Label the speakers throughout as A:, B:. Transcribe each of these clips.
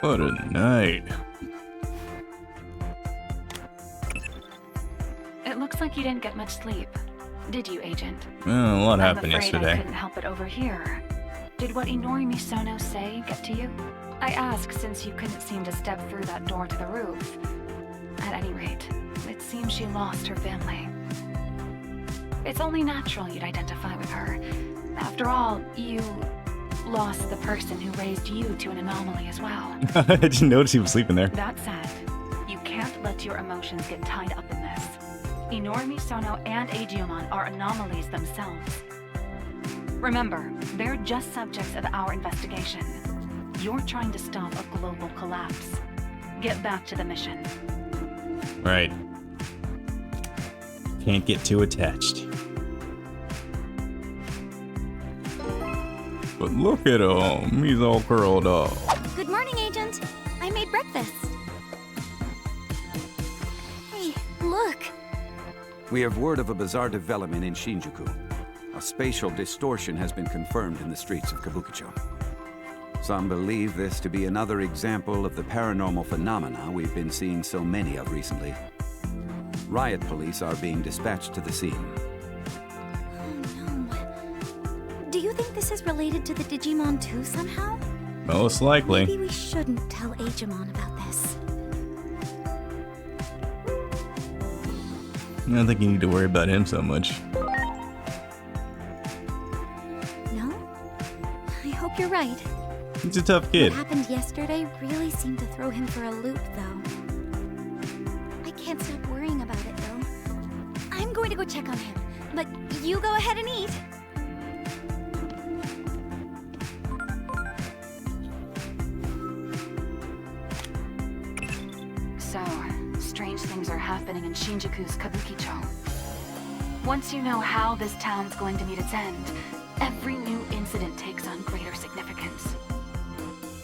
A: What a night.
B: It looks like you didn't get much sleep. Did you, Agent?
A: A lot happened
B: I'm afraid I
A: yesterday.
B: couldn't help it over here. Did what Inori Misono say get to you? I ask since you couldn't seem to step through that door to the roof. At any rate, it seems she lost her family. It's only natural you'd identify with her. After all, you lost the person who raised you to an anomaly as well.
A: I didn't notice he was sleeping there.
B: That said, you can't let your emotions get tied up in this. Inori Misono and Digimon are anomalies themselves. Remember, they're just subjects of our investigation. You're trying to stop a global collapse. Get back to the mission.
A: Right. Can't get too attached. But look at him. He's all curled up.
C: Good morning, Agent. I made breakfast. Hey, look.
D: We have word of a bizarre development in Shinjuku. A spatial distortion has been confirmed in the streets of Kabukicho. Some believe this to be another example of the paranormal phenomena we've been seeing so many of recently. Riot police are being dispatched to the scene.
C: Oh no. Do you think this is related to the Digimon too somehow?
A: Most likely.
C: Maybe we shouldn't tell Digimon about this.
A: I don't think you need to worry about him so much.
C: No? I hope you're right.
A: He's a tough kid.
C: What happened yesterday really seemed to throw him for a loop, though. I can't stop worrying about it, though. I'm going to go check on him, but you go ahead and eat.
B: So, strange things are happening in Shinjuku's Kabukicho. Once you know how this town's going to meet its end, every new incident takes on greater significance.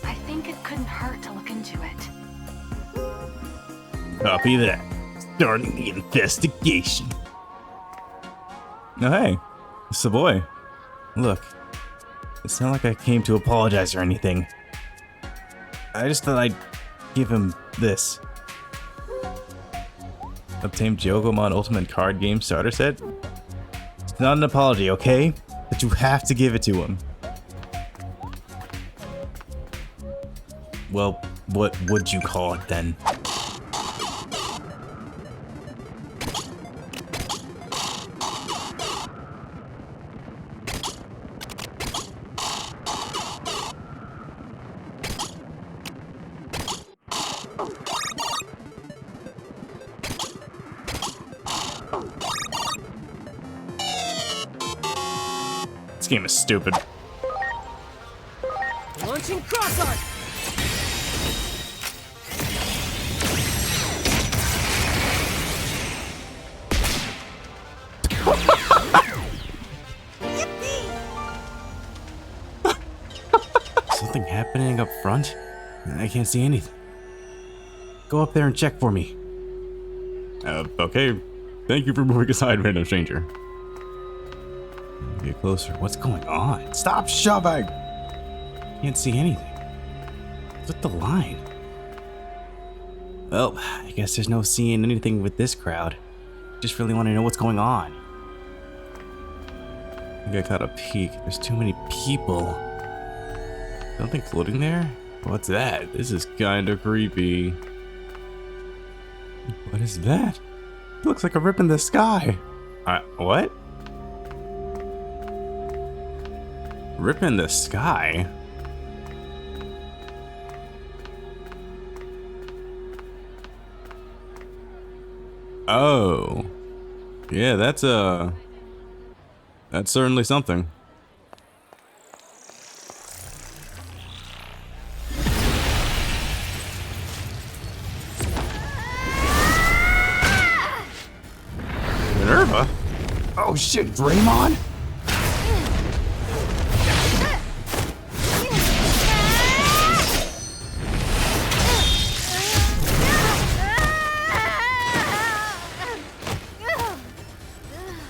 B: I think it couldn't hurt to look into it.
A: Copy that. Starting the investigation. Oh, hey. It's the boy. Look. It's not like I came to apologize or anything. I just thought I'd give him this. Obtain Digimon Ultimate Card Game Starter Set? It's not an apology, okay? But you have to give it to him. Well, what would you call it then? This game is stupid.
E: Launching cross arc.
A: Something happening up front? I can't see anything. Go up there and check for me. Okay. Thank you for moving aside, random stranger. Get closer. What's going on? Stop shoving! Can't see anything. Flip the line. Well, I guess there's no seeing anything with this crowd. Just really want to know what's going on. I think I caught a peek. There's too many people. Something floating there? What's that? This is kinda creepy. What is that? It looks like a rip in the sky. What? Rip in the sky? Oh. Yeah, that's certainly something. Minerva? Oh shit, Draymond?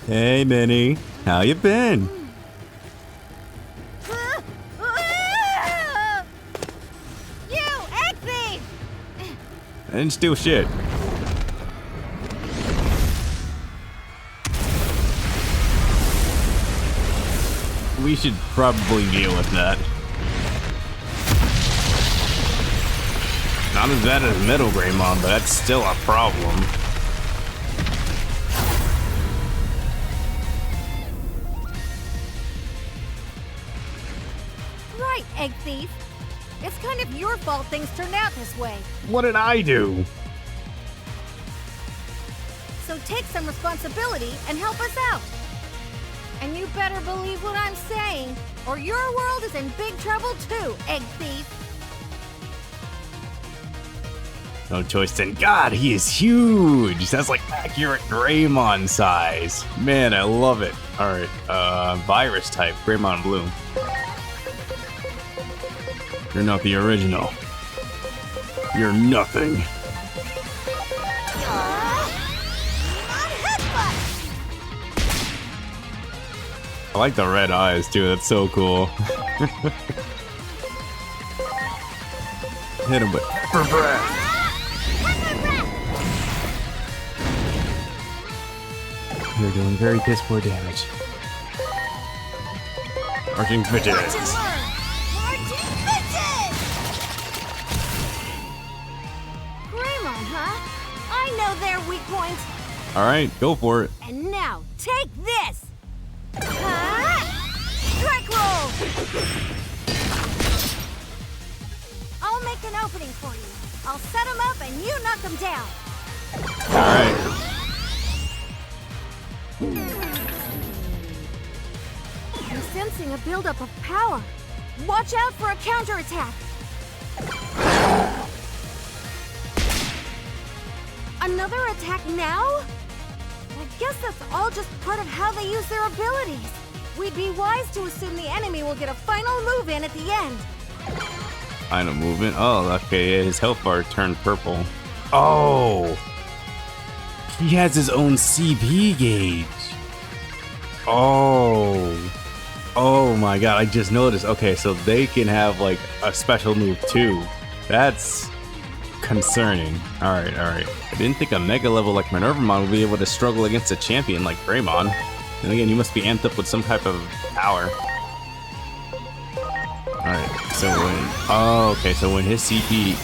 A: Hey, Minnie. How you been?
C: You, Egg
A: didn't steal shit. We should probably deal with that. Not as bad as Metal Greymon, but that's still a problem.
E: Right, Egg Thief. It's kind of your fault things turned out this way.
A: What did I do?
E: So take some responsibility and help us out. And you better believe what I'm saying, or your world is in big trouble too, Egg Thief.
A: No choice then. God, he is huge. That's like accurate Greymon size. Man, I love it. Alright, virus type, Greymon Blue. You're not the original. You're nothing. I like the red eyes too, that's so cool. Hit him with for breath. You're doing very piss poor damage. Arching Fidgets.
E: Greymon, huh? I know their weak points.
A: Alright, go for it.
E: And now, take this! Strike roll! I'll make an opening for you. I'll set them up and you knock them down.
A: Alright.
E: I'm sensing a buildup of power. Watch out for a counterattack. Another attack now? I guess that's all just part of how they use their abilities. We'd be wise to assume the enemy will get a final move in at the end.
A: Final movement. Oh, okay. His health bar turned purple. Oh! He has his own CP gauge. Oh. Oh my god, I just noticed. Okay, so they can have like a special move too. That's concerning. Alright, alright. I didn't think a mega level like Minervamon would be able to struggle against a champion like Greymon. And again, you must be amped up with some type of power. Alright, so when... Oh, okay, so when his CP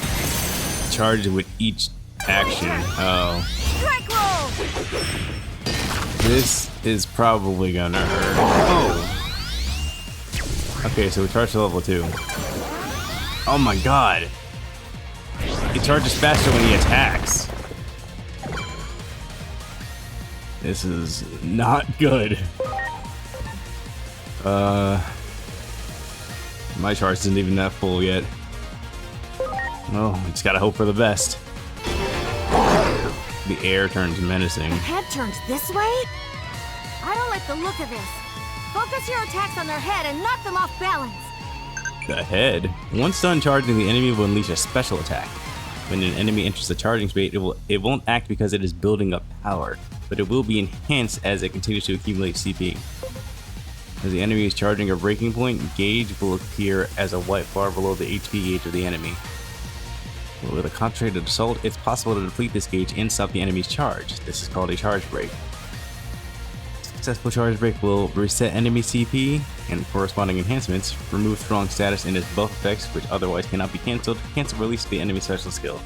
A: charges with each action... Oh.
E: Strike roll!
A: This is probably gonna hurt. Oh! Okay, so we charge to level 2. Oh my god! He charges faster when he attacks. This is not good. My charge isn't even that full yet. Oh, we just gotta hope for the best. The air turns menacing.
E: Head turns this way? I don't like the look of this. Focus your attacks on their head and knock them off balance.
A: The head. Once done charging, the enemy will unleash a special attack. When an enemy enters the charging state, it won't act because it is building up power, but it will be enhanced as it continues to accumulate CP. As the enemy is charging a breaking point, gauge will appear as a white bar below the HP gauge of the enemy. With a concentrated assault, it's possible to deplete this gauge and stop the enemy's charge. This is called a charge break. Successful charge break will reset enemy CP and corresponding enhancements, remove strong status and its buff effects which otherwise cannot be cancelled, cancel release the enemy special skill.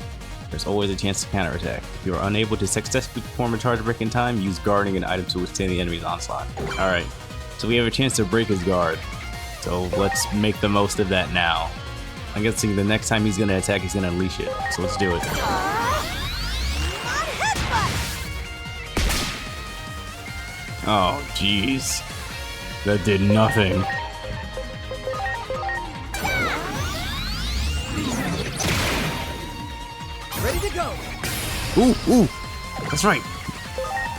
A: There's always a chance to counterattack. If you are unable to successfully perform a charge break in time, use guarding an item to withstand the enemy's onslaught. Alright, so we have a chance to break his guard. So let's make the most of that now. I'm guessing the next time he's gonna attack, he's gonna unleash it. So let's do it. Oh, jeez. That did nothing.
E: Ready to go.
A: Ooh, ooh. That's right.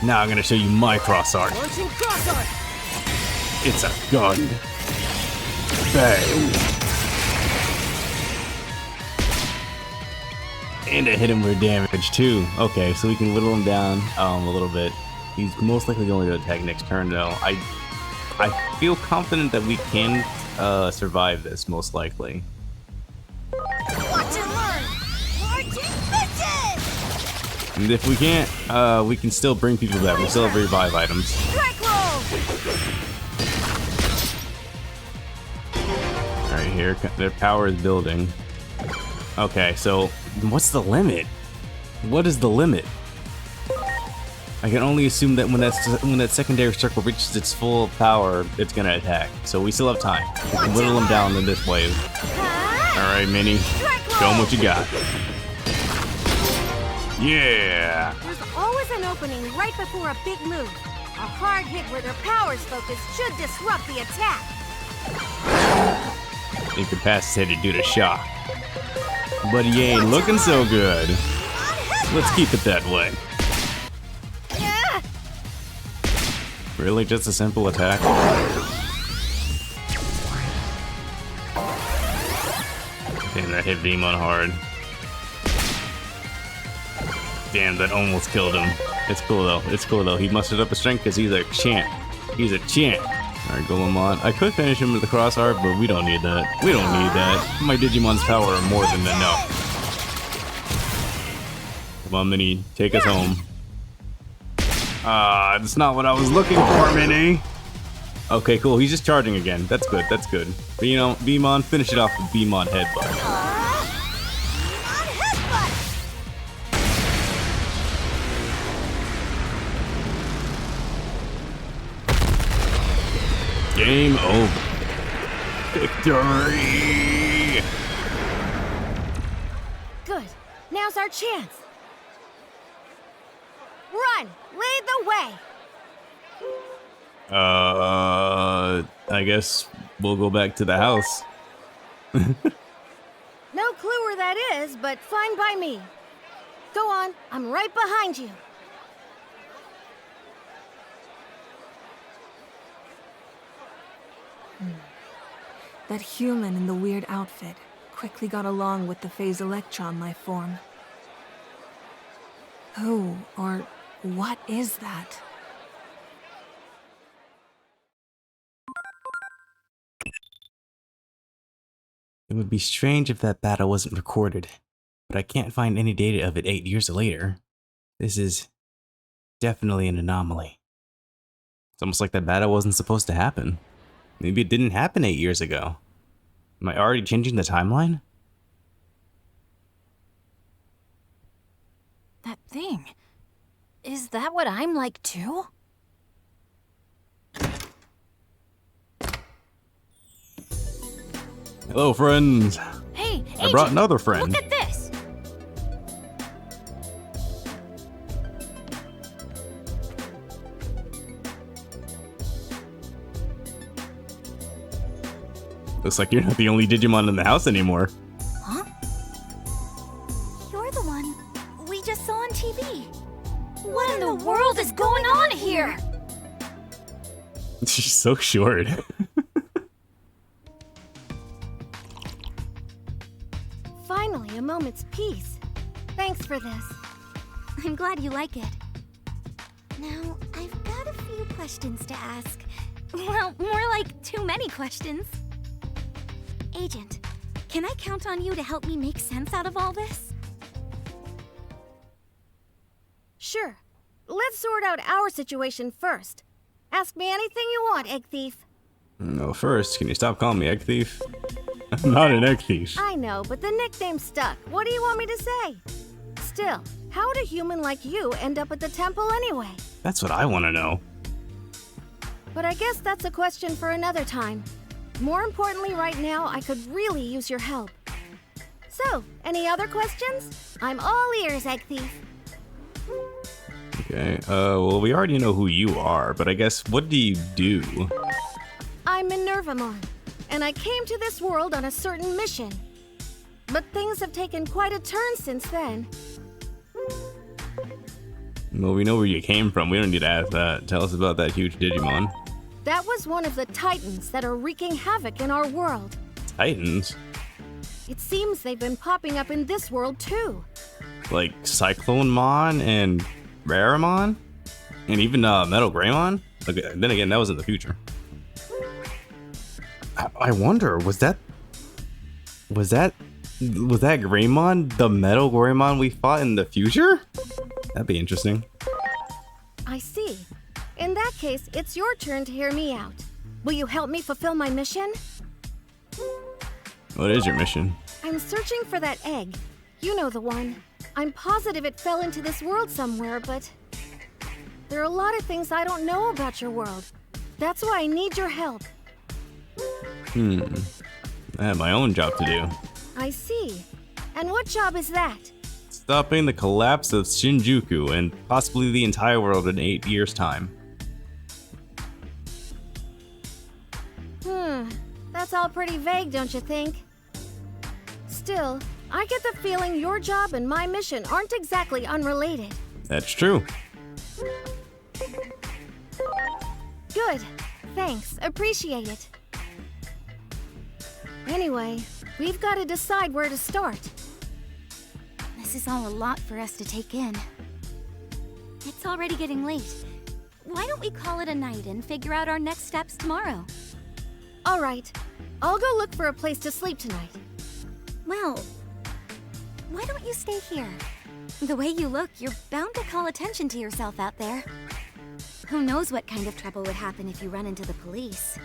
A: Now I'm gonna show you my cross art.
E: Launching cross art.
A: It's a gun. Bang. And it hit him with damage too. Okay, so we can whittle him down a little bit. He's most likely going to attack next turn though. I feel confident that we can survive this, most likely.
E: Watch and learn. Launching pitches.
A: And if we can't, we can still bring people back. We still have revive items.
E: Strike roll!
A: Alright, here, their power is building. Okay, so what's the limit? What is the limit? I can only assume that when that secondary circle reaches its full power, it's gonna attack. So we still have time. We can whittle them down in this wave. Alright, Minnie. Show them what you got. Yeah!
E: There's always an opening right before a big move. A hard hit where their power's focused should disrupt the attack.
A: Incapacitated due to shock. But he ain't looking so good. Let's keep it that way.
E: Yeah.
A: Really, just a simple attack? Damn, that hit Digimon hard. Damn, that almost killed him. It's cool though. It's cool though. He mustered up his strength because he's a champ. He's a champ. Alright, Golemon. I could finish him with the crosshair, but we don't need that. We don't need that. My Digimon's power are more than enough. Come on, Minnie. Take us home. That's not what I was looking for, Minnie. Okay, cool. He's just charging again. That's good. That's good. But you know, Beamon, finish it off with Beamon headbutt. Game over. Victory!
E: Good. Now's our chance. Run! Lead the way!
A: I guess we'll go back to the house.
E: No clue where that is, but fine by me. Go on, I'm right behind you.
F: That human in the weird outfit quickly got along with the phase electron life form. Who or what is that?
A: It would be strange if that battle wasn't recorded, but I can't find any data of it 8 years later. This is definitely an anomaly. It's almost like that battle wasn't supposed to happen. Maybe it didn't happen 8 years ago. Am I already changing the timeline?
C: That thing. Is that what I'm like too?
A: Hello, friends.
C: Hey,
A: I brought another friend.
C: Look at this.
A: Looks like you're not the only Digimon in the house anymore.
C: Huh?
E: You're the one we just saw on TV.
C: What in the world is going on here?
A: She's so short.
E: Finally, a moment's peace. Thanks for this.
C: I'm glad you like it. Now, I've got a few questions to ask. Well, more like too many questions. Agent, can I count on you to help me make sense out of all this?
E: Sure. Let's sort out our situation first. Ask me anything you want, Egg Thief.
A: No, first, can you stop calling me Egg Thief? I'm not an Egg Thief.
E: I know, but the nickname stuck. What do you want me to say? Still, how would a human like you end up at the temple anyway?
A: That's what I want to know.
E: But I guess that's a question for another time. More importantly, right now, I could really use your help. So, any other questions? I'm all ears, Egg Thief.
A: Okay, well, we already know who you are, but I guess, what do you do?
E: I'm Minervamon, and I came to this world on a certain mission. But things have taken quite a turn since then.
A: Well, we know where you came from. We don't need to ask that. Tell us about that huge Digimon.
E: That was one of the Titans that are wreaking havoc in our world.
A: Titans?
E: It seems they've been popping up in this world too.
A: Like Cyclonemon and Raramon? And even Metal Greymon? Okay, then again, that was in the future. I wonder, was that Greymon the Metal Greymon we fought in the future? That'd be interesting.
E: I see. In that case, it's your turn to hear me out. Will you help me fulfill my mission?
A: What is your mission?
E: I'm searching for that egg. You know the one. I'm positive it fell into this world somewhere, but there are a lot of things I don't know about your world. That's why I need your help.
A: I have my own job to do.
E: I see. And what job is that?
A: Stopping the collapse of Shinjuku and possibly the entire world in 8 years' time.
E: That's all pretty vague, don't you think? Still, I get the feeling your job and my mission aren't exactly unrelated.
A: That's true.
E: Good. Thanks. Appreciate it. Anyway, we've got to decide where to start.
C: This is all a lot for us to take in. It's already getting late. Why don't we call it a night and figure out our next steps tomorrow?
E: All right. I'll go look for a place to sleep tonight.
C: Well, why don't you stay here? The way you look, you're bound to call attention to yourself out there. Who knows what kind of trouble would happen if you run into the police.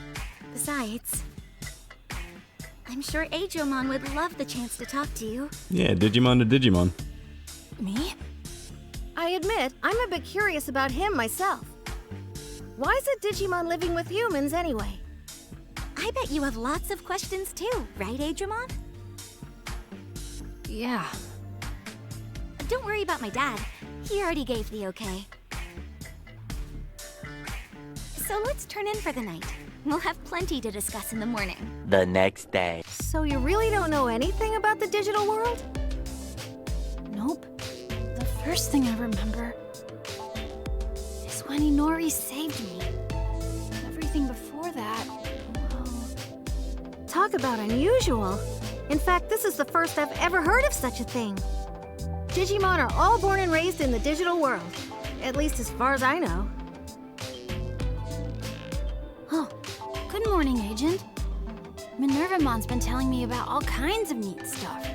C: Besides, I'm sure Digimon would love the chance to talk to you.
A: Yeah, Digimon to Digimon.
C: Me?
E: I admit, I'm a bit curious about him myself. Why is a Digimon living with humans anyway?
C: I bet you have lots of questions too, right, Digimon?
B: Yeah.
C: Don't worry about my dad. He already gave the okay. So let's turn in for the night. We'll have plenty to discuss in the morning.
G: The next day.
E: So you really don't know anything about the digital world?
B: Nope. The first thing I remember is when Inori saved me. Everything before that, well...
E: Talk about unusual. In fact, this is the first I've ever heard of such a thing. Digimon are all born and raised in the digital world. At least as far as I know.
B: Oh, good morning, Agent. Minervamon's been telling me about all kinds of neat stuff.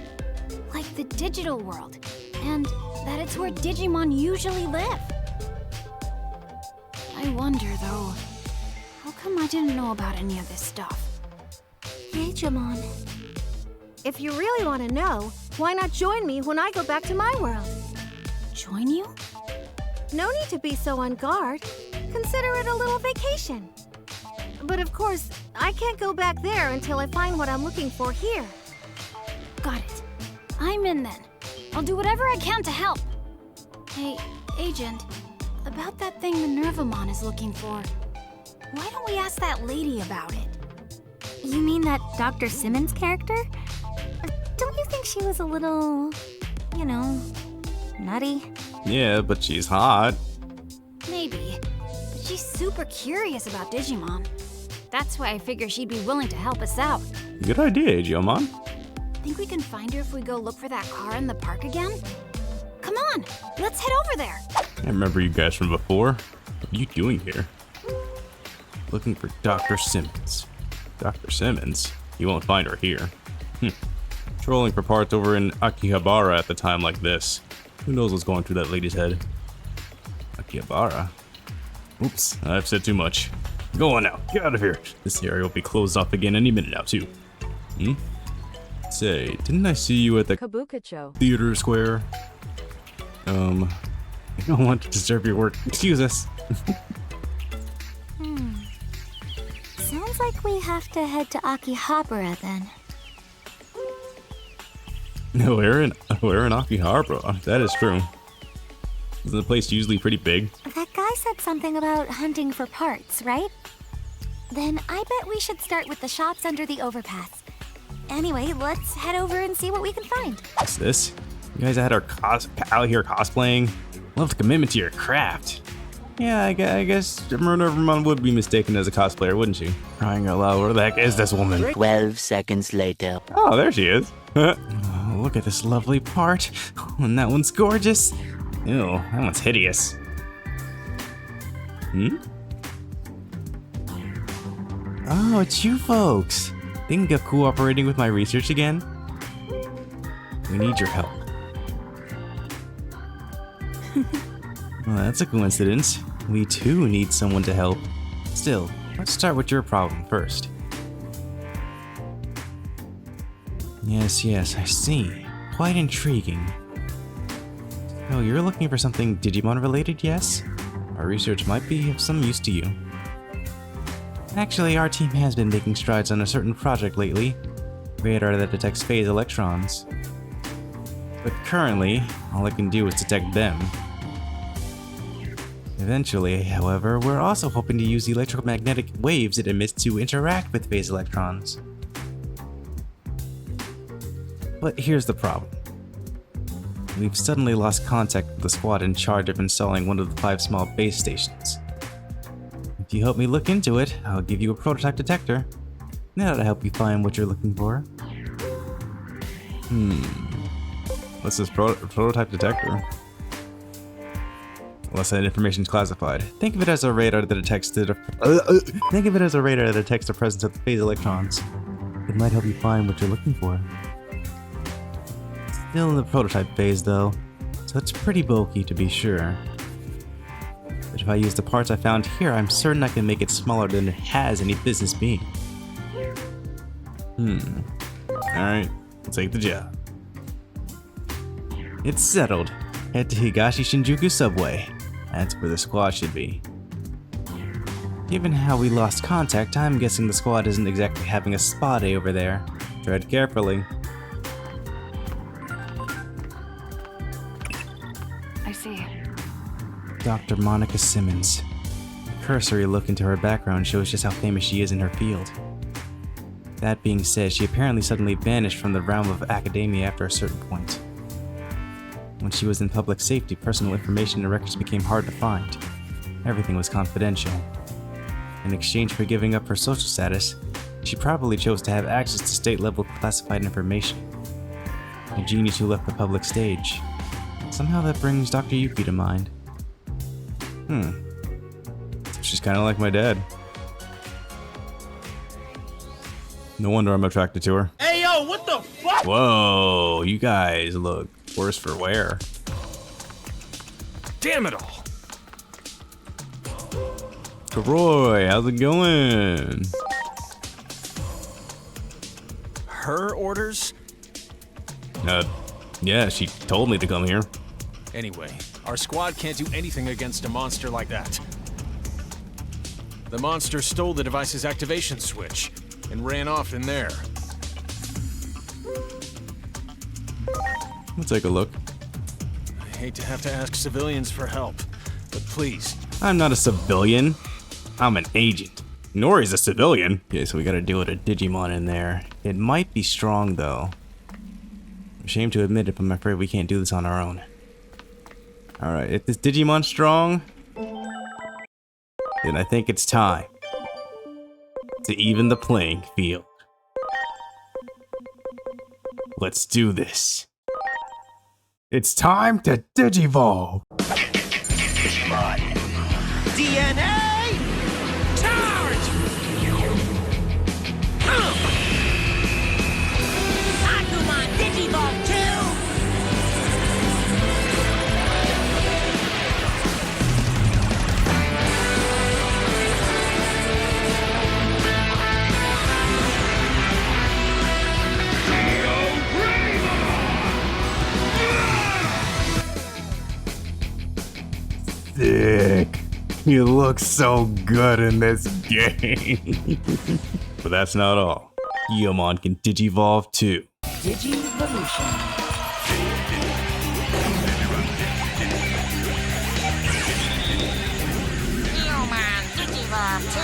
B: Like the digital world, and that it's where Digimon usually live. I wonder, though, how come I didn't know about any of this stuff?
C: Digimon.
E: If you really want to know, why not join me when I go back to my world?
B: Join you?
E: No need to be so on guard. Consider it a little vacation. But of course, I can't go back there until I find what I'm looking for here.
B: Got it. I'm in then. I'll do whatever I can to help. Hey, Agent, about that thing Minervamon is looking for, why don't we ask that lady about it?
C: You mean that Dr. Simmons character? Don't you think she was a little, nutty?
A: Yeah, but she's hot.
B: Maybe, but she's super curious about Digimon. That's why I figure she'd be willing to help us out.
A: Good idea, Digimon.
B: Think we can find her if we go look for that car in the park again? Come on, let's head over there.
A: I remember you guys from before. What are you doing here? Looking for Dr. Simmons. Dr. Simmons? You won't find her here. Trolling for parts over in Akihabara at the time like this. Who knows what's going through that lady's head? Akihabara? Oops, I've said too much. Go on now, get out of here. This area will be closed off again any minute now, too. Say, didn't I see you at the
F: Kabukicho.
A: theater square? I don't want to disturb your work. Excuse us.
C: Sounds like we have to head to Akihabara then.
A: No, we're in Akihabara. That is true. Isn't the place usually pretty big?
C: That guy said something about hunting for parts, right? Then I bet we should start with the shops under the overpass. Anyway, let's head over and see what we can find.
A: What's this? You guys out here cosplaying? Love the commitment to your craft. Yeah, I guess Minervamon would be mistaken as a cosplayer, wouldn't she? Crying out loud, where the heck is this woman?
G: 12 seconds later.
A: Oh, there she is. Oh, look at this lovely part. Oh, and that one's gorgeous. Ew, that one's hideous. Oh, it's you folks. Think of cooperating with my research again? We need your help. Well, that's a coincidence. We too need someone to help. Still, let's start with your problem first. Yes, I see. Quite intriguing. Oh, you're looking for something Digimon related, yes? Our research might be of some use to you. Actually, our team has been making strides on a certain project lately. Radar that detects phase electrons. But currently, all I can do is detect them. Eventually, however, we're also hoping to use the electromagnetic waves it emits to interact with phase electrons. But here's the problem. We've suddenly lost contact with the squad in charge of installing one of the 5 small base stations. If you help me look into it, I'll give you a prototype detector. That'll help you find what you're looking for. What's this prototype detector? Unless that information's classified. Think of it as a radar that detects the presence of the phase electrons. It might help you find what you're looking for. Still in the prototype phase though, so it's pretty bulky to be sure. But if I use the parts I found here, I'm certain I can make it smaller than it has any business being. Alright, I'll take the job. It's settled. Head to Higashi Shinjuku subway. That's where the squad should be. Given how we lost contact, I'm guessing the squad isn't exactly having a spa day over there. Tread carefully.
B: I see.
A: Dr. Monica Simmons. A cursory look into her background shows just how famous she is in her field. That being said, she apparently suddenly vanished from the realm of academia after a certain point. When she was in public safety, personal information and records became hard to find. Everything was confidential. In exchange for giving up her social status, she probably chose to have access to state-level classified information. A genius who left the public stage. Somehow that brings Dr. Yuki to mind. She's kind of like my dad. No wonder I'm attracted to her.
H: Hey yo, what the fuck?
A: Whoa, you guys look worse for wear.
H: Damn it all.
A: Troy, how's it going?
H: Her orders?
A: Yeah, she told me to come here.
H: Anyway, our squad can't do anything against a monster like that. The monster stole the device's activation switch and ran off in there.
A: Let's take a look.
H: I hate to have to ask civilians for help, but please.
A: I'm not a civilian. I'm an agent. Nori's a civilian. Okay, so we gotta deal with a Digimon in there. It might be strong, though. Ashamed to admit it, but I'm afraid we can't do this on our own. Alright, if this Digimon's strong, then I think it's time to even the playing field. Let's do this. It's time to Digivolve!
I: DNA! Charge! Agumon Digivolve 2!
A: Sick. You look so good in this game. But that's not all. Guillemon can Digivolve too.
I: Digivolution. Guillemon Digivolve 2!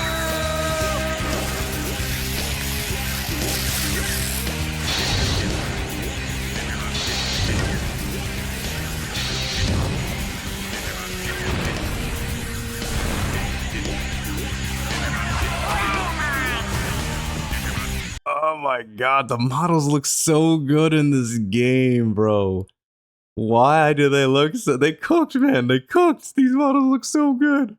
A: Oh my god, the models look so good in this game, bro. Why do they look so... They cooked, man. They cooked. These models look so good.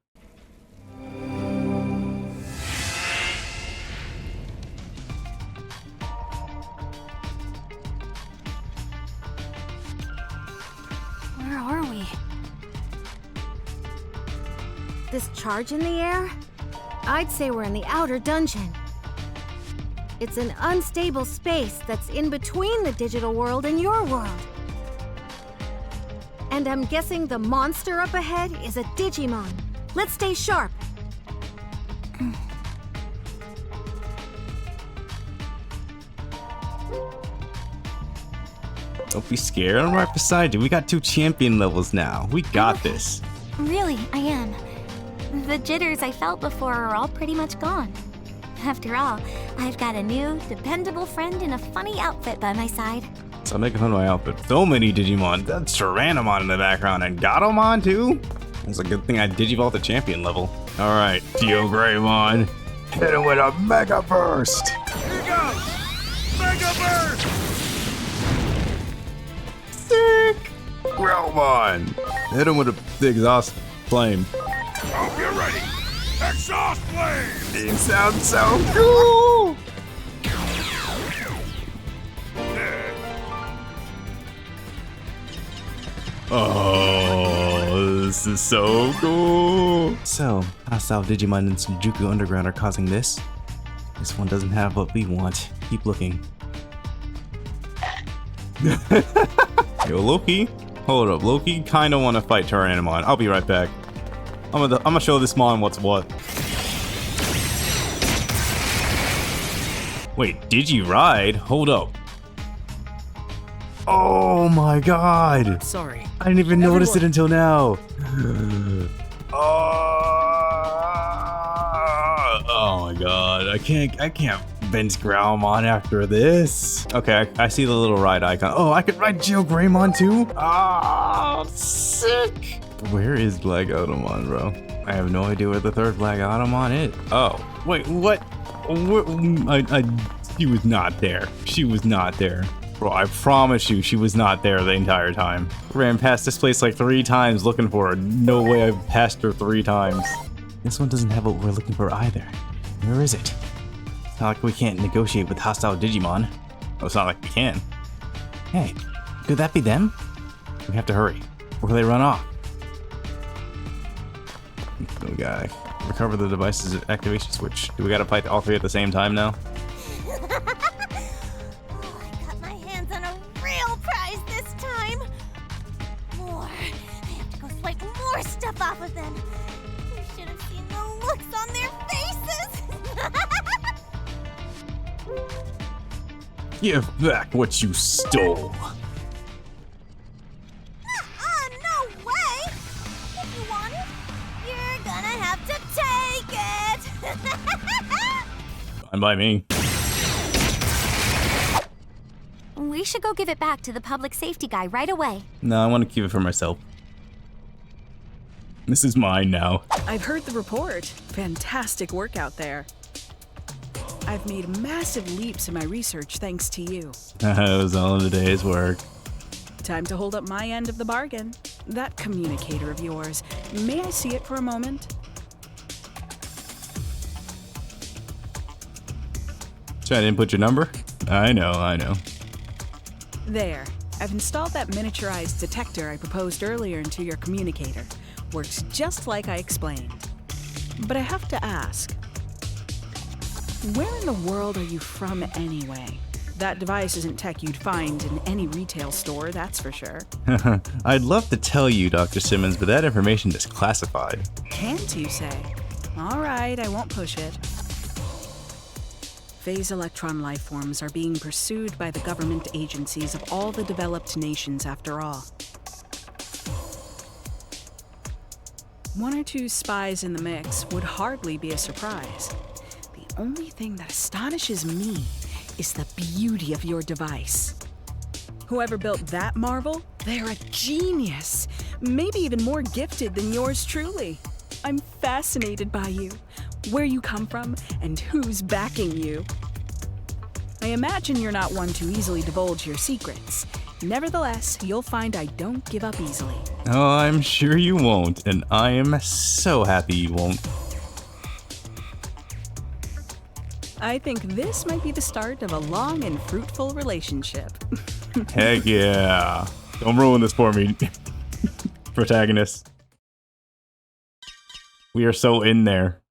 B: Where are we?
E: This charge in the air? I'd say we're in the outer dungeon. It's an unstable space that's in between the digital world and your world. And I'm guessing the monster up ahead is a Digimon. Let's stay sharp.
A: Don't be scared. I'm right beside you. We got 2 champion levels now. We got this.
C: Really, I am. The jitters I felt before are all pretty much gone. After all, I've got a new, dependable friend in a funny outfit by my side.
A: So I'm making fun of my outfit. So many Digimon. That's Tyrannomon in the background and Gatomon too? It's a good thing I Digivolved the champion level. Alright, DIGIVOLVE. Hit him with a Mega Burst!
I: Here goes! Mega Burst!
A: Sick! Growlmon! Hit him with the exhaust flame.
I: Hope you're ready! Exhaust flame!
A: It sounds so cool! Oh, this is so cool. So, hostile Digimon and Shinjuku Underground are causing this. This one doesn't have what we want. Keep looking. Yo, Loki. Hold up. Loki kinda wanna fight Tyrannomon. I'll be right back. I'm gonna show this mon what's what. Wait, Digiride? Hold up. Oh my god!
J: Sorry.
A: I didn't even notice it until now. Oh my god! I can't bench Growlmon after this. Okay, I see the little ride icon. Oh, I could ride Greymon too. Oh, sick! Where is Black Automon, bro? I have no idea where the third Black Automon is. Oh, wait, what? She was not there. She was not there. Bro, I promise you, she was not there the entire time. Ran past this place like 3 times looking for her. No way I've passed her 3 times. This one doesn't have what we're looking for either. Where is it? It's not like we can't negotiate with hostile Digimon. Oh, it's not like we can. Hey, could that be them? We have to hurry, before they run off. We gotta recover the device's activation switch. Do we gotta fight all 3 at the same time now?
C: Off of them. You should have seen the looks on their faces.
A: Give back what you stole.
C: No way! If you want it, you're gonna have to take it.
A: Fine by me.
C: We should go give it back to the public safety guy right away.
A: No, I want to keep it for myself. This is mine now.
J: I've heard the report. Fantastic work out there. I've made massive leaps in my research thanks to you.
A: It was all in a day's work.
J: Time to hold up my end of the bargain. That communicator of yours, may I see it for a moment?
A: So I didn't put your number? I know.
J: There. I've installed that miniaturized detector I proposed earlier into your communicator. Works just like I explained. But I have to ask, where in the world are you from anyway? That device isn't tech you'd find in any retail store, that's for sure.
A: I'd love to tell you, Dr. Simmons, but that information is classified.
J: Can't you say? All right, I won't push it. Phase electron lifeforms are being pursued by the government agencies of all the developed nations after all. 1 or 2 spies in the mix would hardly be a surprise. The only thing that astonishes me is the beauty of your device. Whoever built that marvel, they're a genius. Maybe even more gifted than yours truly. I'm fascinated by you, where you come from, and who's backing you. I imagine you're not one to easily divulge your secrets. Nevertheless, you'll find I don't give up easily.
A: Oh, I'm sure you won't, and I am so happy you won't.
J: I think this might be the start of a long and fruitful relationship.
A: Heck yeah. Don't ruin this for me, protagonist. We are so in there.